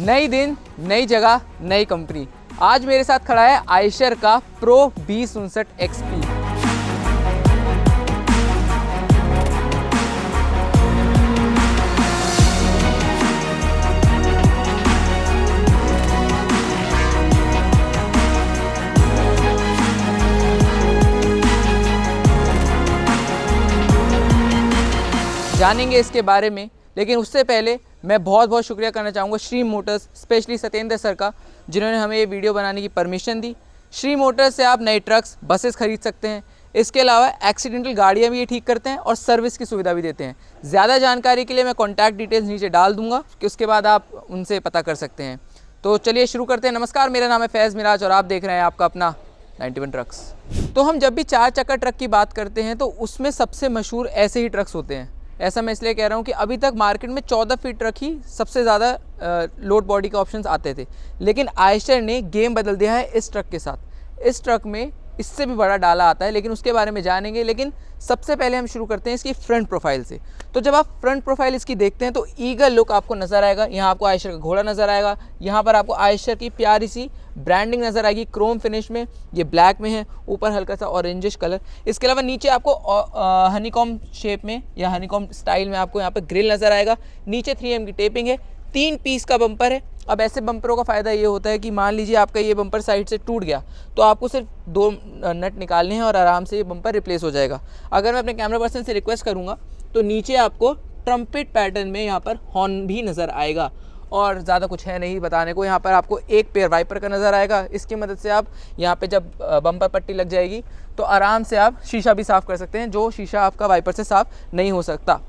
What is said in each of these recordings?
नई दिन, नई जगह, नई कंपनी। आज मेरे साथ खड़ा है आयशर का प्रो B59 XP। जानेंगे इसके बारे में, लेकिन उससे पहले मैं बहुत बहुत शुक्रिया करना चाहूँगा Shri Motors, specially Satyendra sir का, जिन्होंने हमें ये वीडियो बनाने की परमिशन दी। श्री मोटर्स से आप नए ट्रक्स, बसेस खरीद सकते हैं। इसके अलावा एक्सीडेंटल गाड़ियाँ भी ये ठीक करते हैं और सर्विस की सुविधा भी देते हैं। ज़्यादा जानकारी के लिए मैं कॉन्टैक्ट डिटेल्स नीचे डाल दूँगा कि उसके बाद आप उनसे पता कर सकते हैं। तो चलिए शुरू करते हैं। नमस्कार, मेरा नाम है फैज़ मिराज और आप देख रहे हैं आपका अपना 91 ट्रक्स। तो हम जब भी 4 चक्का ट्रक की बात करते हैं तो उसमें सबसे मशहूर ऐसे ही ट्रक्स होते हैं। ऐसा मैं इसलिए कह रहा हूँ कि अभी तक मार्केट में 14 फीट ट्रक ही सबसे ज़्यादा लोड बॉडी के ऑप्शंस आते थे, लेकिन आयशर ने गेम बदल दिया है इस ट्रक के साथ। इस ट्रक में इससे भी बड़ा डाला आता है, लेकिन उसके बारे में जानेंगे। लेकिन सबसे पहले हम शुरू करते हैं इसकी फ्रंट प्रोफाइल से। तो जब आप फ्रंट प्रोफाइल इसकी देखते हैं तो ईगल लुक आपको नज़र आएगा। यहाँ आपको आयशर का घोड़ा नज़र आएगा, यहाँ पर आपको आयशर की प्यारी सी ब्रांडिंग नज़र आएगी क्रोम फिनिश में। ये ब्लैक में है, ऊपर हल्का सा ऑरेंजिश कलर। इसके अलावा नीचे आपको हनीकॉम शेप में या हनीकॉम स्टाइल में आपको यहाँ पर ग्रिल नज़र आएगा। नीचे 3M की टेपिंग है, 3 पीस का बम्पर है। अब ऐसे बम्परों का फ़ायदा ये होता है कि मान लीजिए आपका ये बम्पर साइड से टूट गया तो आपको सिर्फ 2 नट निकालने हैं और आराम से ये बम्पर रिप्लेस हो जाएगा। अगर मैं अपने कैमरा पर्सन से रिक्वेस्ट करूँगा तो नीचे आपको ट्रम्पेट पैटर्न में यहाँ पर हॉर्न भी नज़र आएगा। और ज़्यादा कुछ है नहीं बताने को। यहाँ पर आपको एक पेयर वाइपर का नज़र आएगा। इसकी मदद से आप यहाँ पे जब बम्पर पट्टी लग जाएगी तो आराम से आप शीशा भी साफ़ कर सकते हैं, जो शीशा आपका वाइपर से साफ़ नहीं हो सकता।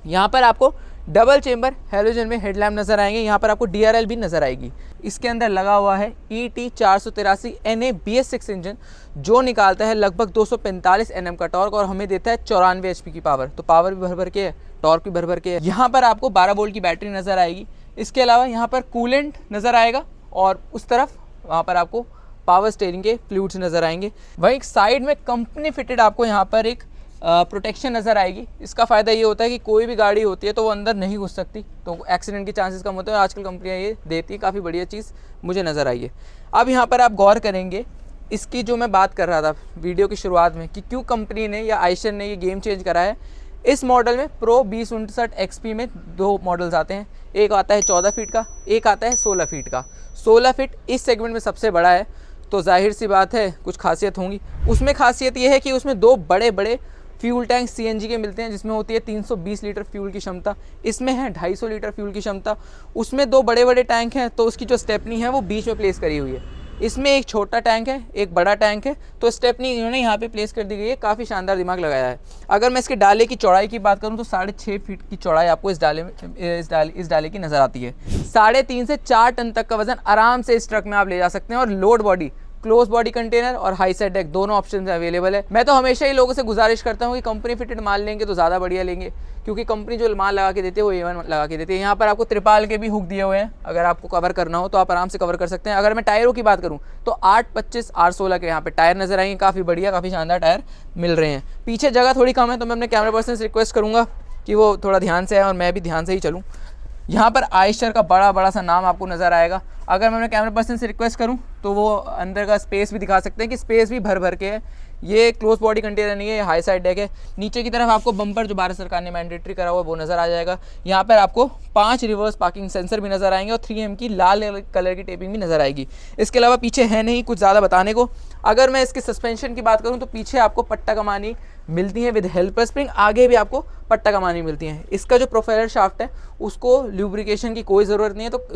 यहाँ पर आपको डबल चेम्बर हेलोजन में हेडलैम्प नज़र आएंगे। यहाँ पर आपको DRL भी नज़र आएगी। इसके अंदर लगा हुआ है ET 483 NA BS6 इंजन, जो निकालता है लगभग 245 Nm का टॉर्क और हमें देता है 94 HP की पावर। तो पावर भी भर भर के है, टॉर्क भी भर भर के है। यहाँ पर आपको 12 वोल्ट की बैटरी नज़र आएगी। इसके अलावा यहाँ पर कूलेंट नज़र आएगा और उस तरफ वहाँ पर आपको पावर स्टीयरिंग के फ्लूइड्स नज़र आएंगे। वहीं साइड में कंपनी फिटेड आपको यहाँ पर एक प्रोटेक्शन नज़र आएगी। इसका फ़ायदा ये होता है कि कोई भी गाड़ी होती है तो वो अंदर नहीं घुस सकती, तो एक्सीडेंट के चांसेस कम होते हैं। आजकल कंपनियाँ ये देती है, काफ़ी बढ़िया चीज़ मुझे नज़र आई है। अब यहाँ पर आप गौर करेंगे इसकी, जो मैं बात कर रहा था वीडियो की शुरुआत में कि क्यों कंपनी ने या आयशर ने ये गेम चेंज करा है। इस मॉडल में प्रो B59 XP में 2 मॉडल्स आते हैं। एक आता है 14 फीट का, एक आता है 16 फीट का। 16 फीट इस सेगमेंट में सबसे बड़ा है, तो जाहिर सी बात है कुछ खासियत होंगी। उसमें खासियत ये है कि उसमें 2 बड़े बड़े फ्यूल टैंक CNG के मिलते हैं, जिसमें होती है 320 लीटर फ्यूल की क्षमता। इसमें है 250 लीटर फ्यूल की क्षमता। उसमें 2 बड़े बड़े टैंक हैं, तो उसकी जो स्टेपनी है वो बीच में प्लेस करी हुई है। इसमें एक छोटा टैंक है, एक बड़ा टैंक है, तो स्टेपनी इन्होंने यहाँ पे प्लेस कर दी गई है। काफ़ी शानदार दिमाग लगाया है। अगर मैं इसके डाले की चौड़ाई की बात करूँ तो 6.5 फीट की चौड़ाई आपको इस डाले की नज़र आती है। 3.5 से 4 टन तक का वजन आराम से इस ट्रक में आप ले जा सकते हैं। और load body, close body container और हाई साइड डेक, दोनों ऑप्शन अवेलेबल है। मैं तो हमेशा ही लोगों से गुजारिश करता हूँ कि कंपनी फिटेड माल लेंगे तो ज़्यादा बढ़िया लेंगे, क्योंकि कंपनी जो माल लगा के देती है वो A1 लगा के देती है। यहाँ पर आपको त्रिपाल के भी हुक दिए हुए हैं, अगर आपको कवर करना हो तो आप आराम से कवर कर सकते हैं। अगर मैं टायरों की बात करूँ तो 825 R16 के यहाँ पे टायर नज़र आएंगे। काफ़ी बढ़िया, काफ़ी शानदार टायर मिल रहे हैं। पीछे जगह थोड़ी कम है, तो मैं अपने कैमरा पर्सन से रिक्वेस्ट करूँगा कि वो थोड़ा ध्यान से आए और मैं भी ध्यान से ही चलूँ। यहाँ पर आयशर का बड़ा सा नाम आपको नज़र आएगा। अगर मैं अपने कैमरा पर्सन से रिक्वेस्ट करूँ तो वो अंदर का स्पेस भी दिखा सकते हैं कि स्पेस भी भर भर के है। ये क्लोज बॉडी कंटेनर नहीं है, ये हाई साइड डेक है। नीचे की तरफ आपको बम्पर, जो भारत सरकार ने मैंडेटरी करा हुआ है, वो नज़र आ जाएगा। यहाँ पर आपको 5 रिवर्स पार्किंग सेंसर भी नज़र आएंगे और 3M की लाल कलर की टेपिंग भी नज़र आएगी। इसके अलावा पीछे है नहीं कुछ ज़्यादा बताने को। अगर मैं इसके सस्पेंशन की बात करूँ तो पीछे आपको पट्टा कमानी मिलती है विद हेल्पर स्प्रिंग, आगे भी आपको पट्टा कमानी मिलती है। इसका जो प्रोपेलर शाफ्ट है उसको लुब्रिकेशन की कोई ज़रूरत नहीं है, तो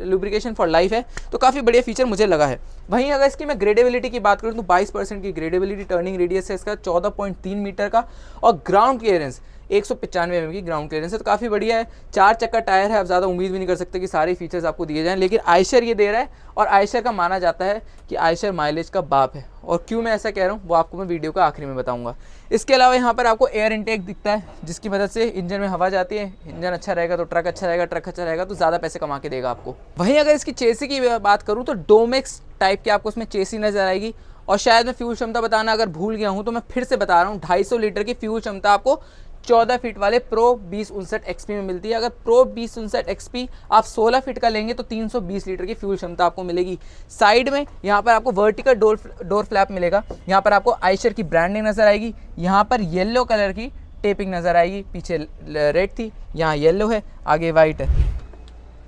लुब्रिकेशन फॉर लाइफ है। तो काफ़ी बढ़िया फीचर मुझे लगा है। वहीं अगर इसकी मैं ग्रेडेबिलिटी की बात करूँ तो 22% की ग्रेडेबिलिटी, टर्निंग रेडियस है इसका 14.3 मीटर का और ग्राउंड क्लियरेंस 195 mm की ग्राउंड क्लियरेंस है। तो काफ़ी बढ़िया है। 4 चक्का टायर है। अब ज़्यादा उम्मीद भी नहीं कर सकते कि सारे फीचर्स आपको दिए जाएं, लेकिन आयशर ये दे रहा है और आयशर का माना जाता है कि आयशर माइलेज का बाप है। और क्यों मैं ऐसा कह रहा हूँ वो आपको मैं वीडियो का आखिरी में बताऊँगा। इसके अलावा यहाँ पर आपको एयर इनटेक दिखता है, जिसकी मदद से इंजन में हवा जाती है। इंजन अच्छा रहेगा तो ट्रक अच्छा रहेगा, ट्रक अच्छा रहेगा तो ज़्यादा पैसे कमा के देगा आपको। वहीं अगर इसकी चेसी की बात करूँ तो डोमेक्स टाइप की आपको उसमें चेसी नज़र आएगी। और शायद मैं फ्यूल क्षमता बताना अगर भूल गया हूँ तो मैं फिर से बता रहा हूँ, 250 लीटर की फ्यूल क्षमता आपको 14 फीट वाले प्रो 2059 XP में मिलती है। अगर प्रो 2059 XP आप 16 फीट का लेंगे तो 320 लीटर की फ्यूल क्षमता आपको मिलेगी। साइड में यहाँ पर आपको वर्टिकल डोर फ्लैप मिलेगा। यहाँ पर आपको आयशर की ब्रांडिंग नज़र आएगी। यहाँ पर येलो कलर की टेपिंग नज़र आएगी, पीछे रेड थी, यहाँ येलो है, आगे वाइट है।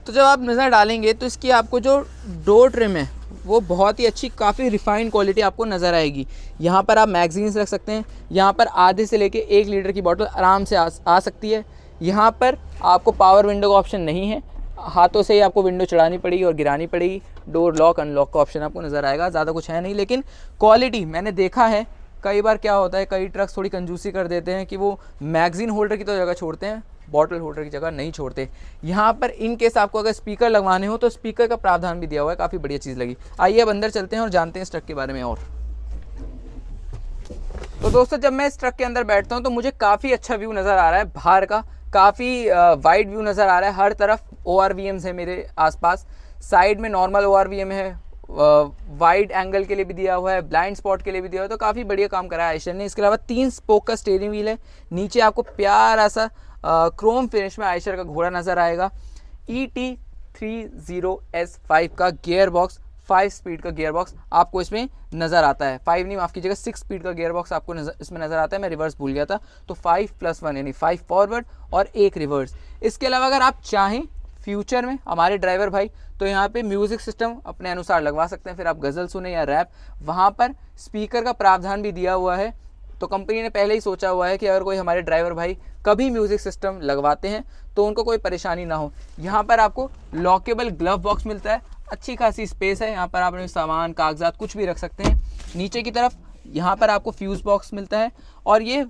तो जब आप नज़र डालेंगे तो इसकी आपको जो डोर ट्रिम है वो बहुत ही अच्छी, काफ़ी रिफाइंड क्वालिटी आपको नज़र आएगी। यहाँ पर आप मैगजीन्स रख सकते हैं। यहाँ पर आधे से लेके 1 लीटर की बोतल आराम से आ सकती है। यहाँ पर आपको पावर विंडो का ऑप्शन नहीं है, हाथों से ही आपको विंडो चढ़ानी पड़ेगी और गिरानी पड़ेगी। डोर लॉक अनलॉक का ऑप्शन आपको नज़र आएगा। ज़्यादा कुछ है नहीं, लेकिन क्वालिटी मैंने देखा है कई बार क्या होता है, कई ट्रक्स थोड़ी कंजूसी कर देते हैं कि वो मैगजीन होल्डर की तो जगह छोड़ते हैं, बॉटल होल्डर की जगह नहीं छोड़ते। यहाँ पर इन केस आपको अगर स्पीकर लगवाने हो तो स्पीकर का प्रावधान भी दिया हुआ है, काफ़ी बढ़िया चीज़ लगी। आइए अब अंदर चलते हैं और जानते हैं इस ट्रक के बारे में और। तो दोस्तों जब मैं इस ट्रक के अंदर बैठता हूँ तो मुझे काफ़ी अच्छा व्यू नज़र आ रहा है बाहर का, काफ़ी वाइड व्यू नज़र आ रहा है। हर तरफ ORVMs है मेरे आसपास, साइड में नॉर्मल ORVM है, वाइड एंगल के लिए भी दिया हुआ है, ब्लाइंड स्पॉट के लिए भी दिया हुआ है। तो काफ़ी बढ़िया काम करा है आयशर ने। इसके अलावा 3 स्पोक का स्टीयरिंग व्हील है। नीचे आपको प्यारा सा क्रोम फिनिश में आयशर का घोड़ा नज़र आएगा। ET30S5 का गियर बॉक्स, 5 स्पीड का गियर बॉक्स आपको इसमें नज़र आता है। 5 नहीं, माफ़ कीजिएगा, 6 स्पीड का गियर बॉक्स आपको इसमें नज़र आता है। मैं रिवर्स भूल गया था। तो 5+1 यानी 5 फॉरवर्ड और 1 रिवर्स। इसके अलावा अगर आप चाहें फ्यूचर में हमारे ड्राइवर भाई तो यहाँ पे म्यूज़िक सिस्टम अपने अनुसार लगवा सकते हैं, फिर आप गज़ल सुने या रैप। वहाँ पर स्पीकर का प्रावधान भी दिया हुआ है। तो कंपनी ने पहले ही सोचा हुआ है कि अगर कोई हमारे ड्राइवर भाई कभी म्यूज़िक सिस्टम लगवाते हैं तो उनको कोई परेशानी ना हो। यहाँ पर आपको लॉकेबल ग्लव बॉक्स मिलता है, अच्छी खासी स्पेस है। यहाँ पर आप अपने सामान, कागजात कुछ भी रख सकते हैं। नीचे की तरफ यहाँ पर आपको फ्यूज़ बॉक्स मिलता है और ये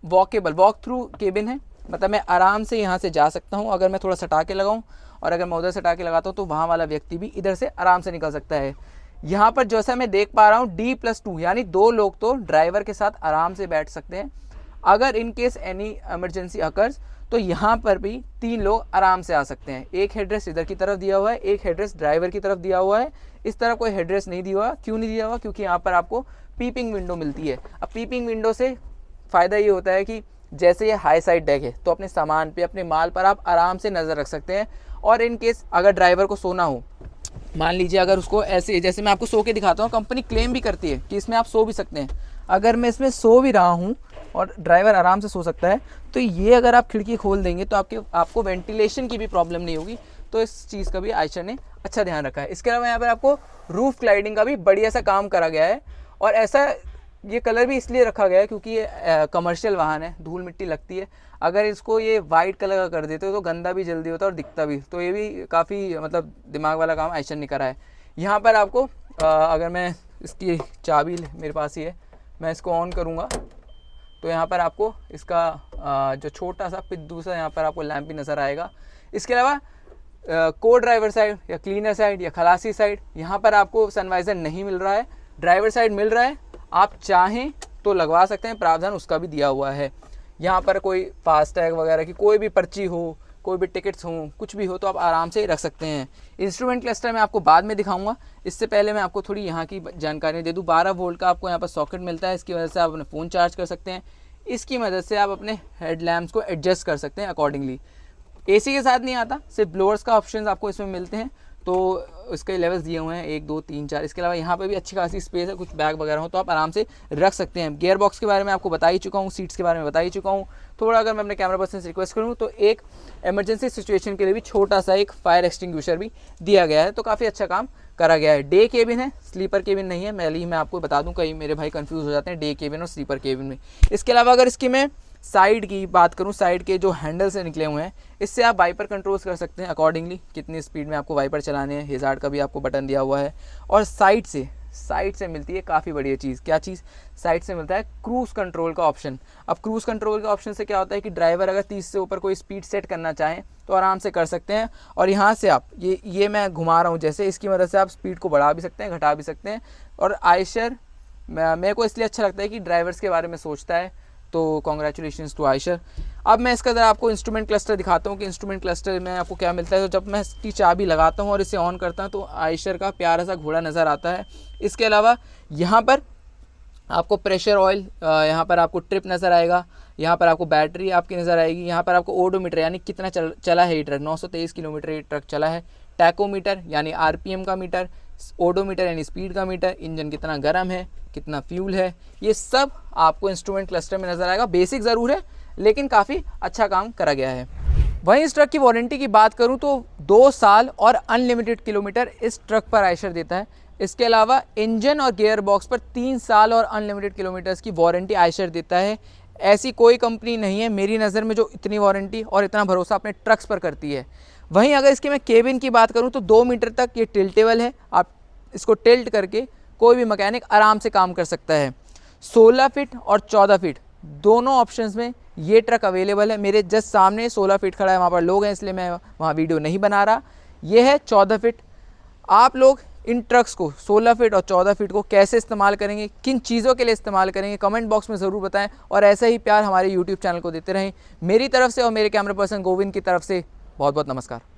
वॉकेबल वॉक थ्रू केबिन है, मतलब मैं आराम से यहाँ से जा सकता हूँ। अगर मैं थोड़ा सटा के लगाऊँ और अगर मैं उधर सटा के लगाता हूँ तो वहाँ वाला व्यक्ति भी इधर से आराम से निकल सकता है। यहाँ पर जैसा मैं देख पा रहा हूँ D+2 यानी 2 लोग तो ड्राइवर के साथ आराम से बैठ सकते हैं। अगर in case any emergency occurs तो यहाँ पर भी 3 लोग आराम से आ सकते हैं। एक हेडरेस्ट इधर की तरफ दिया हुआ है, एक हेडरेस्ट ड्राइवर की तरफ दिया हुआ है। इस तरफ कोई हेडरेस्ट नहीं दिया हुआ। क्यों नहीं दिया हुआ? क्योंकि यहाँ पर आपको पीपिंग विंडो मिलती है। अब पीपिंग विंडो से फ़ायदा ये होता है कि जैसे ये हाई साइड डेक है तो अपने सामान पे, अपने माल पर आप आराम से नज़र रख सकते हैं। और इन केस अगर ड्राइवर को सोना हो, मान लीजिए अगर उसको ऐसे, जैसे मैं आपको सो के दिखाता हूँ, कंपनी क्लेम भी करती है कि इसमें आप सो भी सकते हैं। अगर मैं इसमें सो भी रहा हूँ और ड्राइवर आराम से सो सकता है तो ये अगर आप खिड़की खोल देंगे तो आपको वेंटिलेशन की भी प्रॉब्लम नहीं होगी। तो इस चीज़ का भी आयशर ने अच्छा ध्यान रखा है। इसके अलावा यहाँ पर आपको रूफ ग्लाइडिंग का भी बढ़िया सा काम करा गया है और ऐसा ये कलर भी इसलिए रखा गया है क्योंकि ये कमर्शियल वाहन है, धूल मिट्टी लगती है। अगर इसको ये वाइट कलर का कर देते हो तो गंदा भी जल्दी होता है और दिखता भी। तो ये भी काफ़ी मतलब दिमाग वाला काम आयशर ने करा है। यहाँ पर आपको अगर मैं इसकी चाबी मेरे पास ही है, मैं इसको ऑन करूँगा तो यहाँ पर आपको इसका जो छोटा सा पिद्दू सा यहाँ पर आपको लैंप भी नज़र आएगा। इसके अलावा को ड्राइवर साइड या क्लीनर साइड या खलासी साइड यहाँ पर आपको सनवाइज़र नहीं मिल रहा है, ड्राइवर साइड मिल रहा है। आप चाहें तो लगवा सकते हैं, प्रावधान उसका भी दिया हुआ है। यहाँ पर कोई फास्टैग वगैरह की कोई भी पर्ची हो, कोई भी टिकट्स हों, कुछ भी हो तो आप आराम से रख सकते हैं। इंस्ट्रूमेंट क्लस्टर मैं आपको बाद में दिखाऊंगा, इससे पहले मैं आपको थोड़ी यहाँ की जानकारी दे दूँ। 12 वोल्ट का आपको यहाँ पर सॉकेट मिलता है, इसकी वजह से आप अपने फ़ोन चार्ज कर सकते हैं। इसकी मदद से आप अपने हेडलैम्प्स को एडजस्ट कर सकते हैं अकॉर्डिंगली। AC के साथ नहीं आता, सिर्फ ब्लोअर्स का ऑप्शन आपको इसमें मिलते हैं। तो इसके लेवल्स दिए हुए हैं 1 2 3 4। इसके अलावा यहाँ पे भी अच्छी खासी स्पेस है, कुछ बैग वगैरह हो तो आप आराम से रख सकते हैं। गियर बॉक्स के बारे में आपको बता ही चुका हूँ, सीट्स के बारे में बता ही चुका हूँ। थोड़ा अगर मैं अपने कैमरा पर्सन से रिक्वेस्ट करूँ तो एक इमरजेंसी सिचुएशन के लिए भी छोटा सा एक फायर एक्सटिंग्विशर भी दिया गया है। तो काफ़ी अच्छा काम करा गया है। डे केबिन है, स्लीपर केबिन नहीं है। मैं आपको बता दूँ, कई मेरे भाई कन्फ्यूज़ हो जाते हैं डे केबिन और स्लीपर केबिन में। इसके अलावा अगर इसकी मैं साइड की बात करूं, साइड के जो हैंडल से निकले हुए हैं इससे आप वाइपर कंट्रोल्स कर सकते हैं अकॉर्डिंगली, कितनी स्पीड में आपको वाइपर चलाने हैं। हेज़ार्ड का भी आपको बटन दिया हुआ है। और साइड से मिलती है काफ़ी बढ़िया चीज़। क्या चीज़? साइड से मिलता है क्रूज़ कंट्रोल का ऑप्शन। अब क्रूज़ कंट्रोल के ऑप्शन से क्या होता है कि ड्राइवर अगर 30 से ऊपर कोई स्पीड सेट करना चाहें तो आराम से कर सकते हैं। और यहाँ से आप ये मैं घुमा रहा हूँ जैसे, इसकी मदद से आप स्पीड को बढ़ा भी सकते हैं, घटा भी सकते हैं। और आयशर मेरे को इसलिए अच्छा लगता है कि ड्राइवर्स के बारे में सोचता है, तो कॉन्ग्रेचुलेशंस टू आयशर। अब मैं इसका ज़रा आपको इंस्ट्रूमेंट क्लस्टर दिखाता हूँ कि इंस्ट्रूमेंट क्लस्टर में आपको क्या मिलता है। तो जब मैं इसकी चाबी लगाता हूँ और इसे ऑन करता हूँ तो आयशर का प्यारा सा घोड़ा नज़र आता है। इसके अलावा यहाँ पर आपको प्रेशर ऑयल, यहाँ पर आपको ट्रिप नज़र आएगा, यहाँ पर आपको बैटरी आपकी नज़र आएगी। यहाँ पर आपको ओडोमीटर यानी कितना चला है ये ट्रक, 923 किलोमीटर ये ट्रक चला है। टैकोमीटर यानी आरपीएम का मीटर, ओडोमीटर यानी स्पीड का मीटर, इंजन कितना गर्म है, कितना फ्यूल है, ये सब आपको इंस्ट्रूमेंट क्लस्टर में नज़र आएगा। बेसिक ज़रूर है लेकिन काफ़ी अच्छा काम करा गया है। वहीं इस ट्रक की वारंटी की बात करूं तो 2 साल और अनलिमिटेड किलोमीटर इस ट्रक पर आयशर देता है। इसके अलावा इंजन और गियर बॉक्स पर 3 साल और अनलिमिटेड किलोमीटर्स की वारंटी आयशर देता है। ऐसी कोई कंपनी नहीं है मेरी नज़र में जो इतनी वारंटी और इतना भरोसा अपने ट्रक्स पर करती है। वहीं अगर इसके मैं केबिन की बात करूं तो 2 मीटर तक ये टिल्टेबल है, आप इसको टिल्ट करके कोई भी मैकेनिक आराम से काम कर सकता है। 16 फीट और 14 फीट दोनों ऑप्शंस में ये ट्रक अवेलेबल है। मेरे जस्ट सामने 16 फीट खड़ा है, वहाँ पर लोग हैं इसलिए मैं वहाँ वीडियो नहीं बना रहा। ये है 14 फीट। आप लोग इन ट्रक्स को 16 फीट और 14 फीट को कैसे इस्तेमाल करेंगे, किन चीज़ों के लिए इस्तेमाल करेंगे, कमेंट बॉक्स में ज़रूर बताएं और ऐसा ही प्यार हमारे यूट्यूब चैनल को देते रहें। मेरी तरफ से और मेरे कैमरा पर्सन गोविंद की तरफ से बहुत बहुत नमस्कार।